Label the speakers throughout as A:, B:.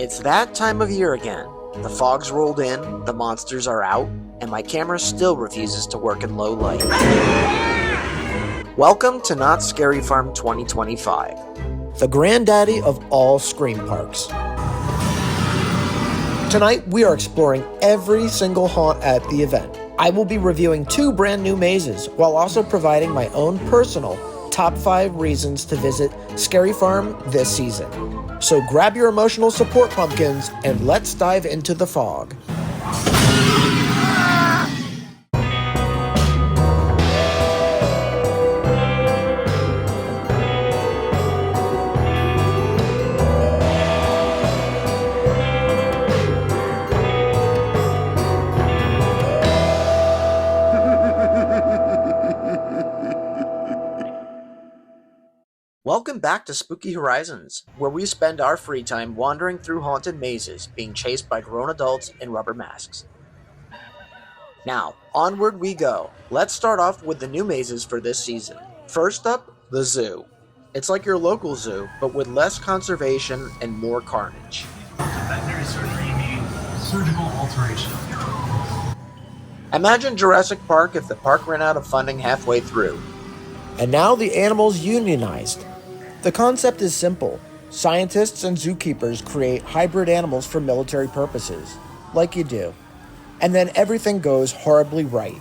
A: It's that time of year again. The fog's rolled in, the monsters are out, and my camera still refuses to work in low light. Welcome to Knott's Scary Farm 2025, the granddaddy of all Scream parks. Tonight, we are exploring every single haunt at the event. I will be reviewing 2 brand new mazes, while also providing my own personal top 5 reasons to visit Scary Farm this season. So grab your emotional support pumpkins and let's dive into the fog. Welcome back to Spooky Horizons, where we spend our free time wandering through haunted mazes, being chased by grown adults in rubber masks. Now, onward we go. Let's start off with the new mazes for this season. First up, the zoo. It's like your local zoo, but with less conservation and more carnage.
B: Veterinary surgery, you mean surgical alteration.
A: Imagine Jurassic Park if the park ran out of funding halfway through. And now the animals unionized. The concept is simple. Scientists and zookeepers create hybrid animals for military purposes, like you do. And then everything goes horribly right.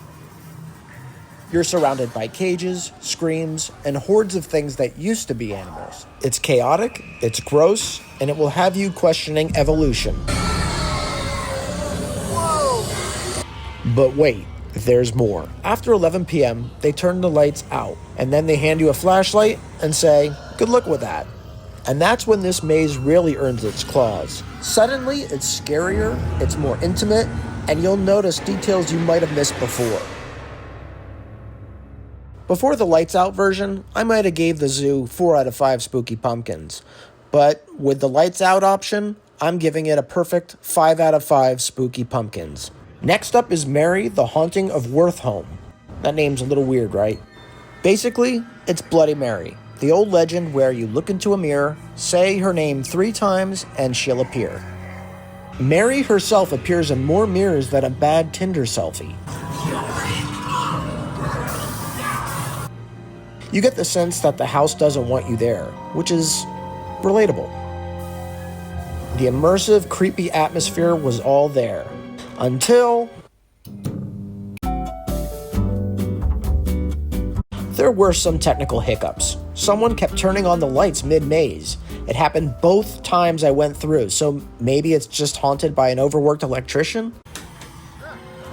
A: You're surrounded by cages, screams, and hordes of things that used to be animals. It's chaotic, it's gross, and it will have you questioning evolution. Whoa! But wait. There's more. After 11 p.m., they turn the lights out, and then they hand you a flashlight and say, good luck with that. And that's when this maze really earns its claws. Suddenly, it's scarier, it's more intimate, and you'll notice details you might have missed before. Before the lights out version, I might have gave the zoo 4 out of 5 spooky pumpkins. But with the lights out option, I'm giving it a perfect 5 out of 5 spooky pumpkins. Next up is Mary, the Haunting of Worthome. That name's a little weird, right? Basically, it's Bloody Mary, the old legend where you look into a mirror, say her name 3 times, and she'll appear. Mary herself appears in more mirrors than a bad Tinder selfie. You get the sense that the house doesn't want you there, which is relatable. The immersive, creepy atmosphere was all there. Until there were some technical hiccups. Someone kept turning on the lights mid-maze. It happened both times I went through, so maybe it's just haunted by an overworked electrician?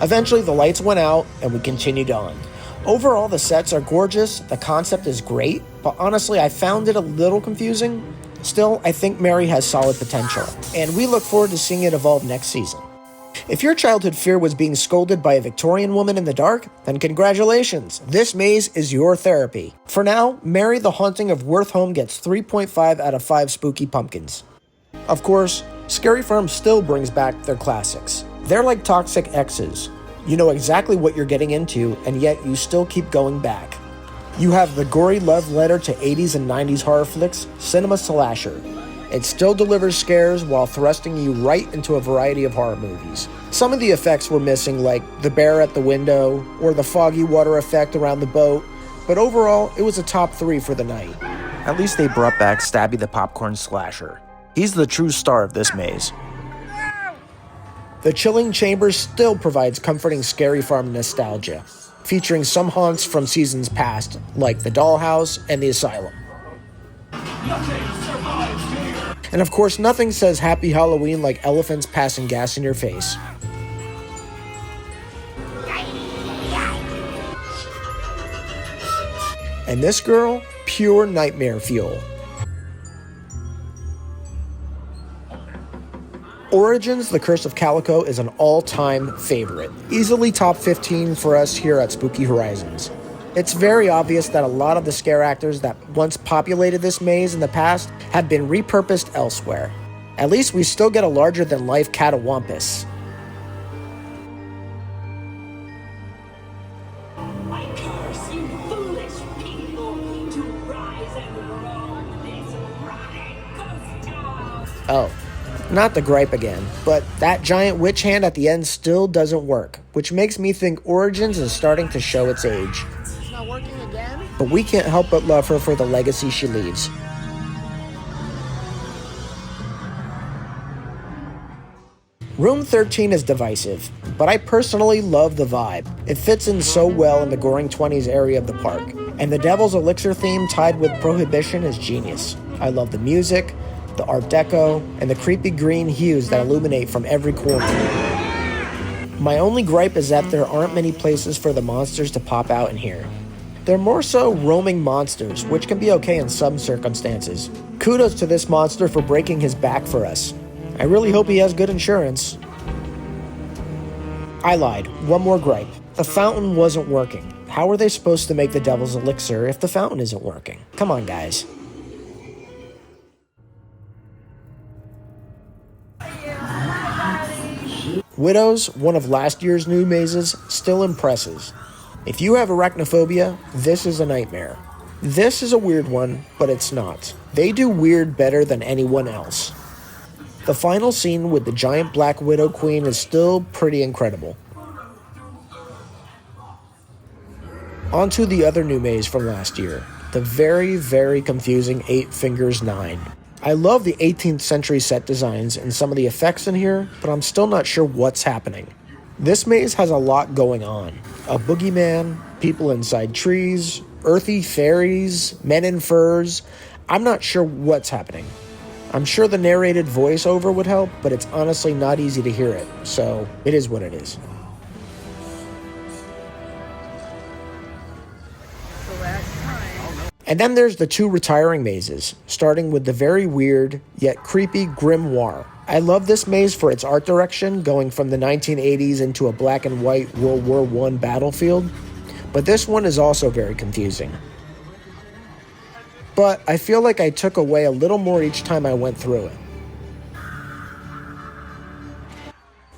A: Eventually the lights went out and we continued on. Overall, the sets are gorgeous, the concept is great, but honestly I found it a little confusing. Still, I think Mary has solid potential, and we look forward to seeing it evolve next season. If your childhood fear was being scolded by a Victorian woman in the dark, then congratulations, this maze is your therapy. For now, Mary the Haunting of Worthome gets 3.5 out of 5 spooky pumpkins. Of course, Scary Farm still brings back their classics. They're like toxic exes. You know exactly what you're getting into, and yet you still keep going back. You have the gory love letter to 80s and 90s horror flicks, Cinema Slasher. It still delivers scares while thrusting you right into a variety of horror movies. Some of the effects were missing, like the bear at the window or the foggy water effect around the boat, but overall, it was a top 3 for the night. At least they brought back Stabby the Popcorn Slasher. He's the true star of this maze. The Chilling Chambers still provides comforting Scary Farm nostalgia, featuring some haunts from seasons past, like the Dollhouse and the Asylum. And of course, nothing says Happy Halloween like elephants passing gas in your face. And this girl, pure nightmare fuel. Origins, The Curse of Calico is an all-time favorite. Easily top 15 for us here at Spooky Horizons. It's very obvious that a lot of the scare actors that once populated this maze in the past have been repurposed elsewhere. At least we still get a larger-than-life catawampus.
C: I curse you foolish people to rise and roll this rotten coaster.
A: Oh, Not the gripe again, but that giant witch hand at the end still doesn't work, which makes me think Origins is starting to show its age.
D: It's not working again?
A: But we can't help but love her for the legacy she leaves. Room 13 is divisive, but I personally love the vibe. It fits in so well in the Goring 20s area of the park, and the Devil's Elixir theme tied with Prohibition is genius. I love the music, the Art Deco, and the creepy green hues that illuminate from every corner. My only gripe is that there aren't many places for the monsters to pop out in here. They're more so roaming monsters, which can be okay in some circumstances. Kudos to this monster for breaking his back for us. I really hope he has good insurance. I lied. One more gripe. The fountain wasn't working. How are they supposed to make the Devil's Elixir if the fountain isn't working? Come on, guys. Widows, one of last year's new mazes, still impresses. If you have arachnophobia, this is a nightmare. This is a weird one, but it's not. They do weird better than anyone else. The final scene with the giant black widow queen is still pretty incredible. On to the other new maze from last year, the very, very confusing 8 Fingers 9. I love the 18th century set designs and some of the effects in here, but I'm still not sure what's happening. This maze has a lot going on. A boogeyman, people inside trees, earthy fairies, men in furs. I'm not sure what's happening. I'm sure the narrated voiceover would help, but it's honestly not easy to hear it, so it is what it is. And then there's the 2 retiring mazes, starting with the very weird, yet creepy Grimoire. I love this maze for its art direction, going from the 1980s into a black and white World War I battlefield, but this one is also very confusing. But I feel like I took away a little more each time I went through it.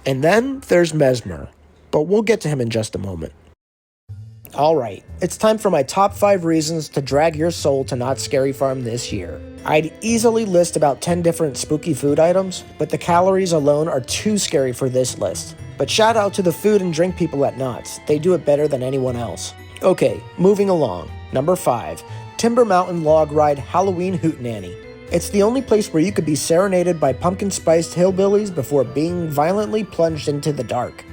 A: And then there's Mesmer, but we'll get to him in just a moment. Alright, it's time for my top 5 reasons to drag your soul to Knott's Scary Farm this year. I'd easily list about 10 different spooky food items, but the calories alone are too scary for this list. But shout out to the food and drink people at Knott's, they do it better than anyone else. Okay, moving along. Number 5, Timber Mountain Log Ride Halloween Hootenanny. It's the only place where you could be serenaded by pumpkin-spiced hillbillies before being violently plunged into the dark.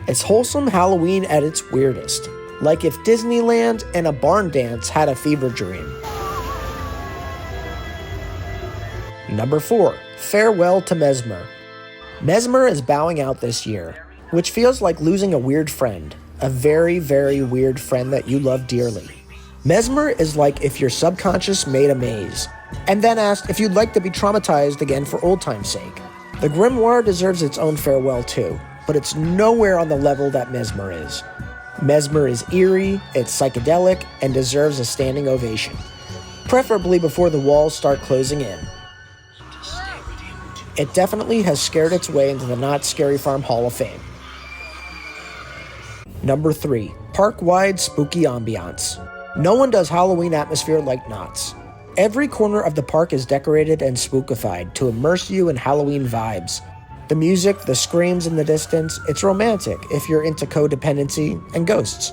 A: It's wholesome Halloween at its weirdest, like if Disneyland and a barn dance had a fever dream. Number 4, Farewell to Mesmer. Mesmer is bowing out this year, which feels like losing a weird friend, a very, very weird friend that you love dearly. Mesmer is like if your subconscious made a maze, and then asked if you'd like to be traumatized again for old time's sake. The Grimoire deserves its own farewell too, but it's nowhere on the level that Mesmer is. Mesmer is eerie, it's psychedelic, and deserves a standing ovation. Preferably before the walls start closing in. It definitely has scared its way into the Knott's Scary Farm Hall of Fame. Number 3, Parkwide Spooky Ambiance. No one does Halloween atmosphere like Knott's. Every corner of the park is decorated and spookified to immerse you in Halloween vibes. The music, the screams in the distance, it's romantic if you're into codependency and ghosts.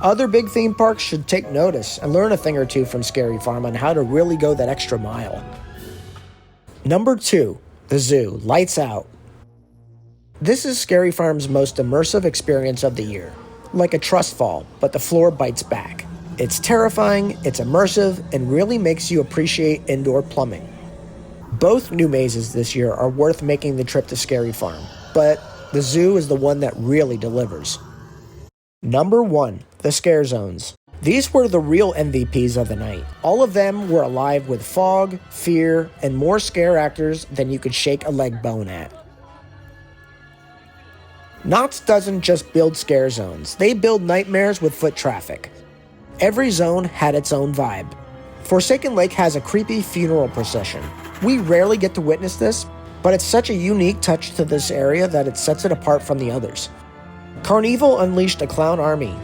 A: Other big theme parks should take notice and learn a thing or two from Scary Farm on how to really go that extra mile. Number 2, the zoo, lights out. This is Scary Farm's most immersive experience of the year. Like a trust fall, but the floor bites back. It's terrifying, it's immersive, and really makes you appreciate indoor plumbing. Both new mazes this year are worth making the trip to Scary Farm, but the zoo is the one that really delivers. Number 1, the scare zones. These were the real MVPs of the night. All of them were alive with fog, fear, and more scare actors than you could shake a leg bone at. Knott's doesn't just build scare zones, they build nightmares with foot traffic. Every zone had its own vibe. Forsaken Lake has a creepy funeral procession. We rarely get to witness this, but it's such a unique touch to this area that it sets it apart from the others. Carnival unleashed a clown army.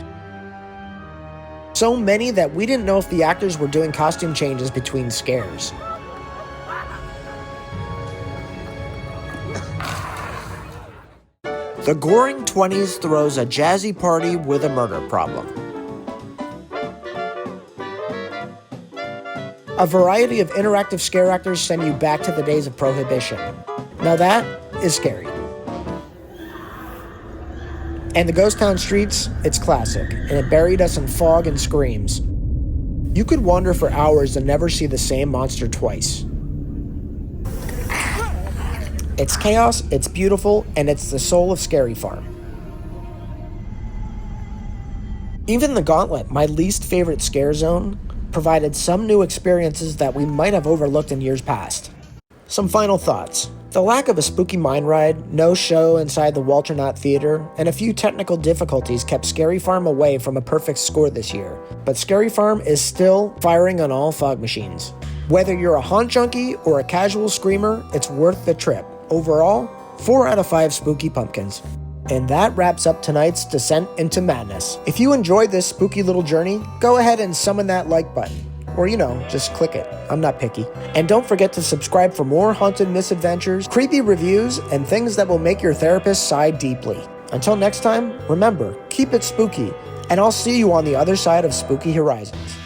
A: So many that we didn't know if the actors were doing costume changes between scares. The Goring 20s throws a jazzy party with a murder problem. A variety of interactive scare actors send you back to the days of Prohibition. Now that is scary. And the Ghost Town Streets, it's classic, and it buried us in fog and screams. You could wander for hours and never see the same monster twice. It's chaos, it's beautiful, and it's the soul of Scary Farm. Even the Gauntlet, my least favorite scare zone, provided some new experiences that we might have overlooked in years past. Some final thoughts. The lack of a spooky mine ride, no show inside the Walter Knott Theater, and a few technical difficulties kept Scary Farm away from a perfect score this year. But Scary Farm is still firing on all fog machines. Whether you're a haunt junkie or a casual screamer, it's worth the trip. Overall, 4 out of 5 spooky pumpkins. And that wraps up tonight's descent into madness. If you enjoyed this spooky little journey, go ahead and summon that like button. Or, just click it. I'm not picky. And don't forget to subscribe for more haunted misadventures, creepy reviews, and things that will make your therapist sigh deeply. Until next time, remember, keep it spooky, and I'll see you on the other side of Spooky Horizons.